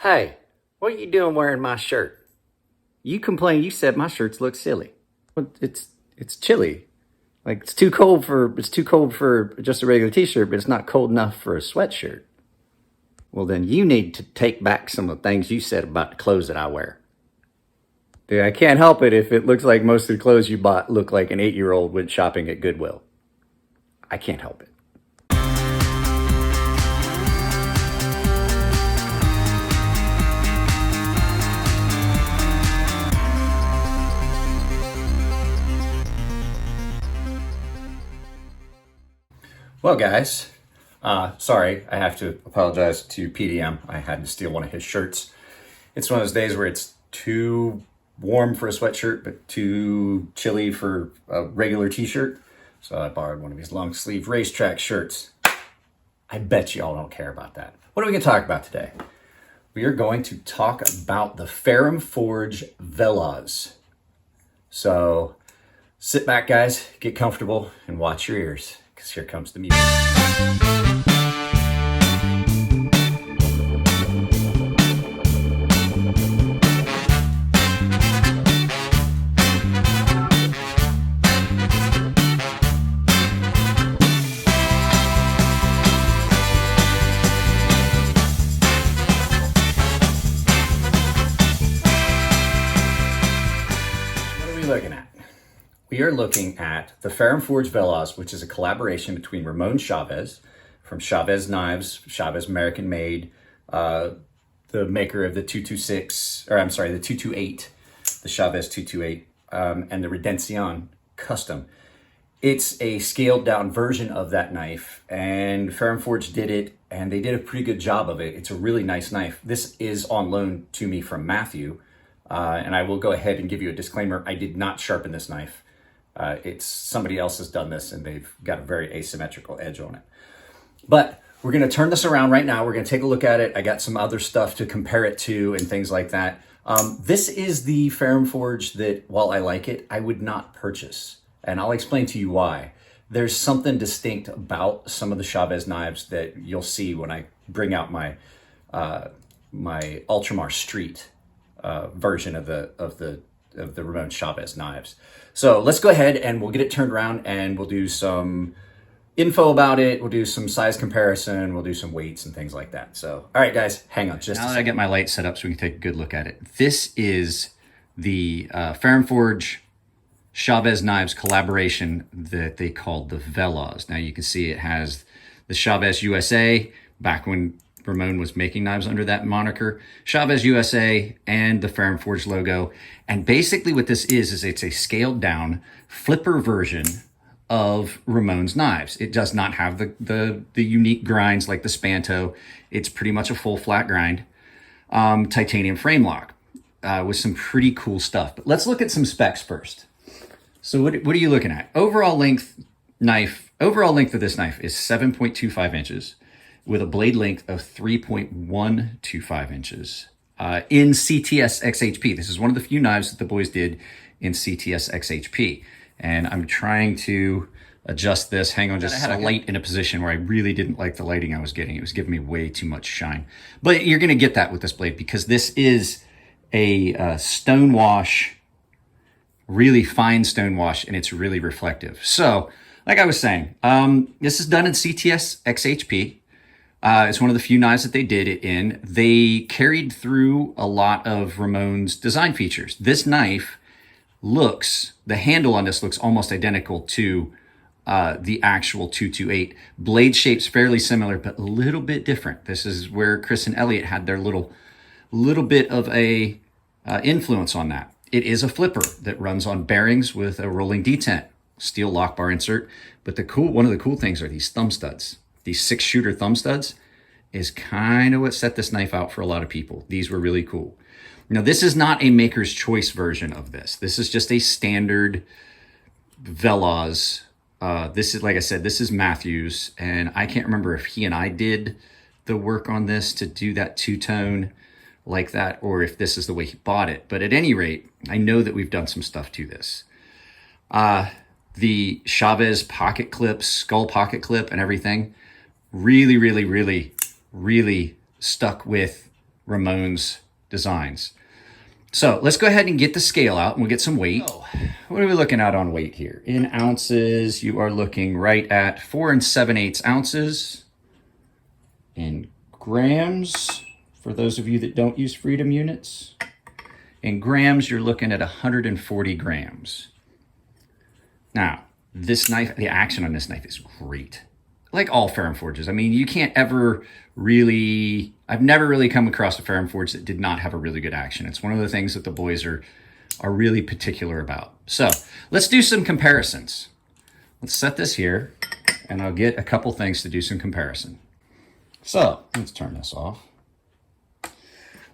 Hey, what are you doing wearing my shirt? You complained, you said my shirts look silly. Well, it's chilly. Like it's too cold for just a regular t-shirt, but it's not cold enough for a sweatshirt. Well, then you need to take back some of the things you said about the clothes that I wear. Dude, I can't help it if it looks like most of the clothes you bought look like an 8-year-old went shopping at Goodwill. I can't help it. Well, guys, sorry, I have to apologize to PDM. I had to steal one of his shirts. It's one of those days where it's too warm for a sweatshirt, but too chilly for a regular t-shirt. So I borrowed one of his long sleeve racetrack shirts. I bet you all don't care about that. What are we going to talk about today? We are going to talk about the Ferrum Forge Veloz. So sit back, guys, get comfortable, and watch your ears, because here comes the music. Looking at. We are looking at the Ferrum Forge Veloz, which is a collaboration between Ramon Chaves from Chaves Knives, Chaves American made, the maker of the 228, the Chaves 228, and the Redencion Custom. It's a scaled down version of that knife, and Ferrum Forge did it, and they did a pretty good job of it. It's a really nice knife. This is on loan to me from Matthew. And I will go ahead and give you a disclaimer. I did not sharpen this knife. It's somebody else has done this and they've got a very asymmetrical edge on it. But we're going to turn this around right now. We're going to take a look at it. I got some other stuff to compare it to and things like that. This is the Ferrum Forge that, while I like it, I would not purchase. And I'll explain to you why. There's something distinct about some of the Chaves knives that you'll see when I bring out my Ultramar Street version of the Ramon Chaves knives. So let's go ahead and we'll get it turned around and we'll do some info about it. We'll do some size comparison. We'll do some weights and things like that. So, all right, guys, hang on just a second. Now that I get my light set up so we can take a good look at it. This is the Ferrum Forge Chaves knives collaboration that they called the Veloz. Now you can see it has the Chaves USA back when Ramon was making knives under that moniker, Chaves USA, and the Ferrum Forge logo. And basically what this is it's a scaled down flipper version of Ramon's knives. It does not have the unique grinds like the Spanto. It's pretty much a full flat grind, titanium frame lock with some pretty cool stuff. But let's look at some specs first. So what are you looking at? Overall length of this knife is 7.25 inches. With a blade length of 3.125 inches in CTS XHP. This is one of the few knives that the boys did in CTS XHP. And I'm trying to adjust this. Hang on just a second. I had a light in a position where I really didn't like the lighting I was getting. It was giving me way too much shine. But you're going to get that with this blade because this is a stone wash, really fine stone wash, and it's really reflective. So, like I was saying, this is done in CTS XHP. It's one of the few knives that they did it in. They carried through a lot of Ramon's design features. This knife the handle on this looks almost identical to the actual 228. Blade shape's fairly similar, but a little bit different. This is where Chris and Elliot had their little bit of a influence on that. It is a flipper that runs on bearings with a rolling detent, steel lock bar insert. But one of the cool things are these thumb studs. These 6-shooter thumb studs is kind of what set this knife out for a lot of people. These were really cool. Now, this is not a maker's choice version of this. This is just a standard Veloz. This is, like I said, this is Matthew's. And I can't remember if he and I did the work on this to do that two-tone like that, or if this is the way he bought it. But at any rate, I know that we've done some stuff to this. The Chaves pocket clips, skull pocket clip and everything, really stuck with Ramon's designs. So let's go ahead and get the scale out and we'll get some weight. Oh, what are we looking at on weight here? In ounces, you are looking right at 4 7/8 ounces. In grams, for those of you that don't use freedom units, in grams, you're looking at 140 grams. Now, this knife, the action on this knife is great. Like all ferrum forges. I mean, you can't ever really, I've never really come across a ferrum forge that did not have a really good action. It's one of the things that the boys are really particular about. So let's do some comparisons. Let's set this here and I'll get a couple things to do some comparison. So let's turn this off.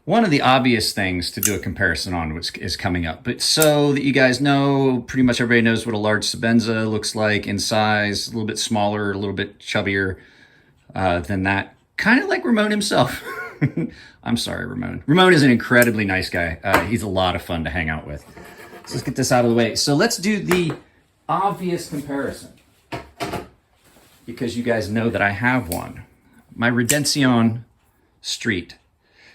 One of the obvious things to do a comparison on which is coming up, but so that you guys know, pretty much everybody knows what a large Sabenza looks like in size, a little bit smaller, a little bit chubbier than that. Kind of like Ramon himself. I'm sorry, Ramon. Ramon is an incredibly nice guy. He's a lot of fun to hang out with. So let's get this out of the way. So let's do the obvious comparison, because you guys know that I have one. My Redemption Street.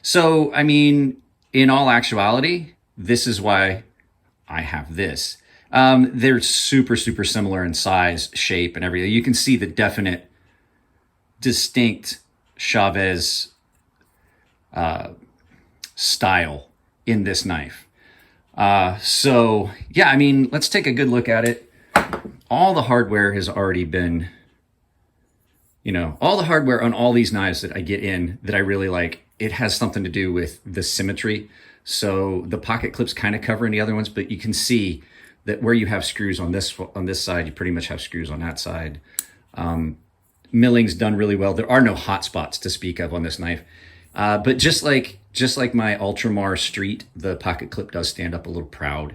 So, I mean, in all actuality, this is why I have this. They're super, super similar in size, shape, and everything. You can see the definite, distinct Chaves style in this knife. So, yeah, I mean, let's take a good look at it. All the hardware has already been, you know, all the hardware on all these knives that I get in that I really like, it has something to do with the symmetry. So the pocket clips kind of cover any other ones, but you can see that where you have screws on this side, you pretty much have screws on that side. Milling's done really well. There are no hot spots to speak of on this knife. But just like my Ultramar Street, the pocket clip does stand up a little proud.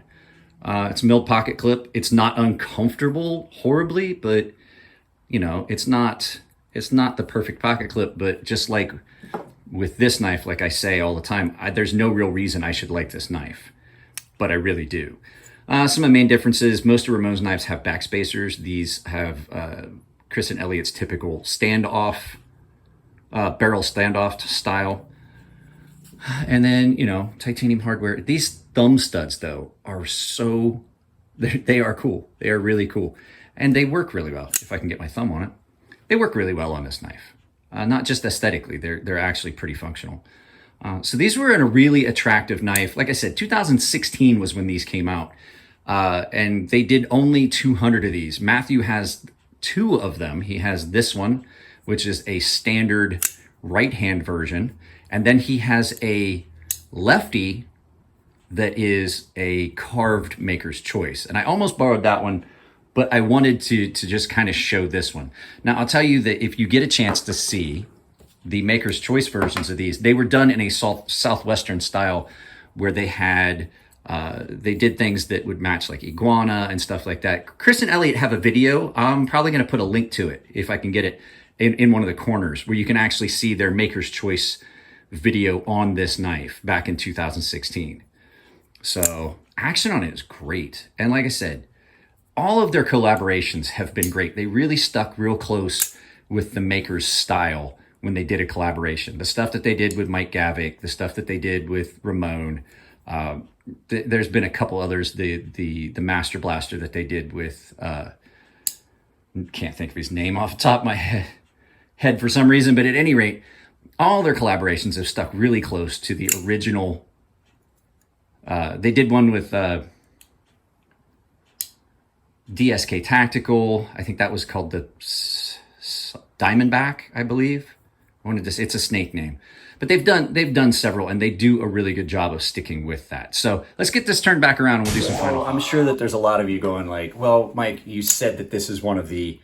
It's a milled pocket clip. It's not uncomfortable horribly, but you know, it's not the perfect pocket clip, but just like with this knife, like I say all the time, there's no real reason I should like this knife, but I really do. Some of the main differences, most of Ramon's knives have back spacers. These have Chris and Elliott's typical standoff, barrel standoff style. And then, you know, titanium hardware. These thumb studs, though, are they are cool. They are really cool. And they work really well, if I can get my thumb on it. They work really well on this knife. Not just aesthetically, they're actually pretty functional. So these were in a really attractive knife. Like I said, 2016 was when these came out. And they did only 200 of these. Matthew has 2 of them. He has this one, which is a standard right-hand version. And then he has a lefty that is a carved maker's choice. And I almost borrowed that one, but I wanted to just kind of show this one. Now, I'll tell you that if you get a chance to see the Maker's Choice versions of these, they were done in a Southwestern style where they had, they did things that would match like iguana and stuff like that. Chris and Elliot have a video. I'm probably going to put a link to it if I can get it in one of the corners where you can actually see their Maker's Choice video on this knife back in 2016. So action on it is great. And like I said, all of their collaborations have been great. They really stuck real close with the Maker's style when they did a collaboration. The stuff that they did with Mike Gavik, the stuff that they did with Ramon. There's been a couple others. The Master Blaster that they did with, can't think of his name off the top of my head for some reason, but at any rate, all their collaborations have stuck really close to the original. They did one with DSK Tactical. I think that was called the Diamondback, I believe. It's a snake name, but they've done several, and they do a really good job of sticking with that. So let's get this turned back around, and we'll do some final. I'm sure that there's a lot of you going like, well, Mike, you said that this is one of the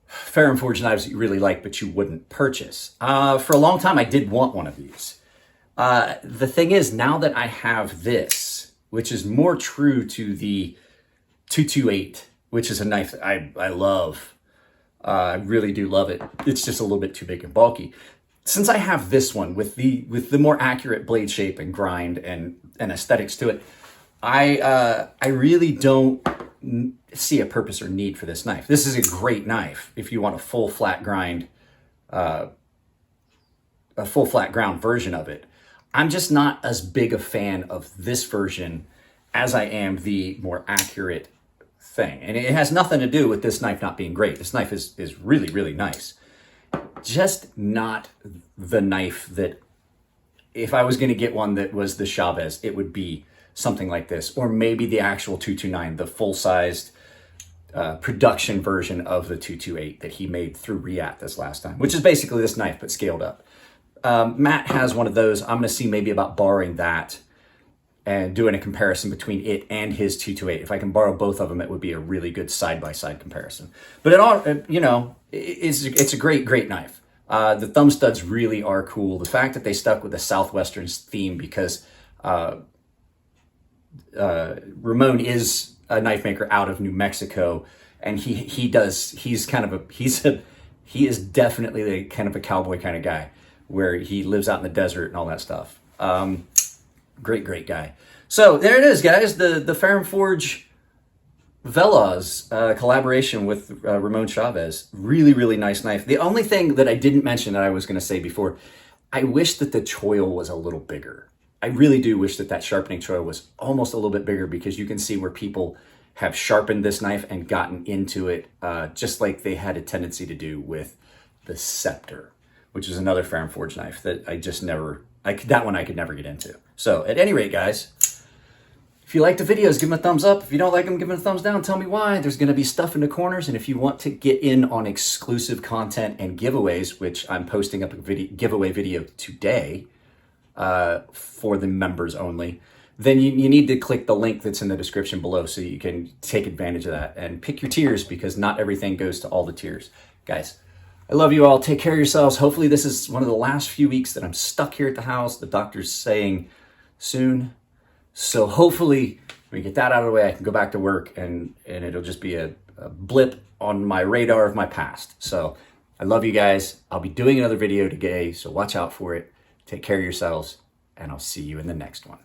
ferrum forged knives that you really like, but you wouldn't purchase. For a long time, I did want one of these. The thing is, now that I have this, which is more true to the 228, which is a knife that I love. I really do love it. It's just a little bit too big and bulky. Since I have this one with the more accurate blade shape and grind and aesthetics to it, I really don't see a purpose or need for this knife. This is a great knife if you want a full flat grind a full flat ground version of it. I'm just not as big a fan of this version as I am the more accurate thing. And it has nothing to do with this knife not being great. This knife is really, really nice. Just not the knife that, if I was going to get one that was the Chaves, it would be something like this, or maybe the actual 229, the full-sized production version of the 228 that he made through Riat this last time, which is basically this knife but scaled up. Matt has one of those. I'm going to see maybe about borrowing that and doing a comparison between it and his 228. If I can borrow both of them, it would be a really good side-by-side comparison. But it all, you know, it's a great, great knife. The thumb studs really are cool. The fact that they stuck with the Southwestern theme, because Ramon is a knife maker out of New Mexico, and he is definitely the kind of a cowboy kind of guy, where he lives out in the desert and all that stuff. Great guy. So there it is, guys. The Ferrum Forge Veloz collaboration with Ramon Chaves. Really, really nice knife. The only thing that I didn't mention that I was going to say before, I wish that the choil was a little bigger. I really do wish that sharpening choil was almost a little bit bigger, because you can see where people have sharpened this knife and gotten into it, just like they had a tendency to do with the Scepter, which is another Ferrum Forge knife that I just never, that one I could never get into. So at any rate, guys, if you like the videos, give them a thumbs up. If you don't like them, give them a thumbs down. Tell me why. There's going to be stuff in the corners. And if you want to get in on exclusive content and giveaways, which I'm posting up a giveaway video today for the members only, then you need to click the link that's in the description below so you can take advantage of that and pick your tiers, because not everything goes to all the tiers. Guys, I love you all. Take care of yourselves. Hopefully this is one of the last few weeks that I'm stuck here at the house. The doctor's saying soon. So hopefully we get that out of the way, I can go back to work, and it'll just be a blip on my radar of my past. So I love you guys. I'll be doing another video today, so watch out for it. Take care of yourselves, and I'll see you in the next one.